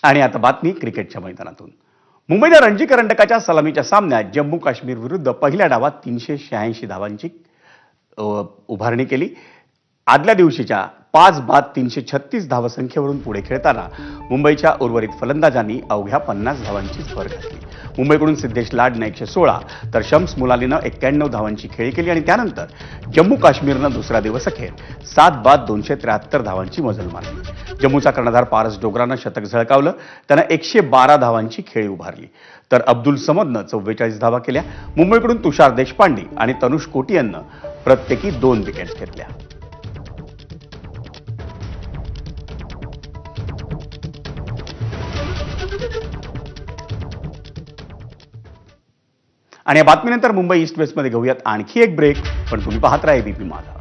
आणि आता बातमी क्रिकेटच्या मैदानातून. मुंबईने रणजी करंडकाच्या सलामीच्या सामन्यात जम्मू काश्मीर विरुद्ध पहिल्या डावात 386 धावांची उभारणी केली. आदल्या दिवशीच्या 5 बाद 336 धावसंख्येवरून पुढे खेळताना मुंबईच्या उर्वरित फलंदाजांनी अवघ्या 50 धावांचीच भर घातली. मुंबईकडून सिद्धेश लाडनं 116 तर शम्स मुलालीनं 91 धावांची खेळी केली आणि त्यानंतर जम्मू काश्मीरनं दुसरा दिवस अखेर 7 बाद 273 धावांची मजल मारली. जम्मूचा कर्णधार पारस डोगरानं शतक झळकावलं. त्यानं 112 धावांची खेळी उभारली तर अब्दुल समदनं 44 धावा केल्या. मुंबईकडून तुषार देशपांडे आणि तनुष कोटियननं प्रत्येकी 2 विकेट्स घेतल्या. आणि या बातमीनंतर मुंबई ईस्ट वेस्टमध्ये घेऊयात आणखी एक ब्रेक, पण तुम्ही पाहत राहा एबीपी माझा.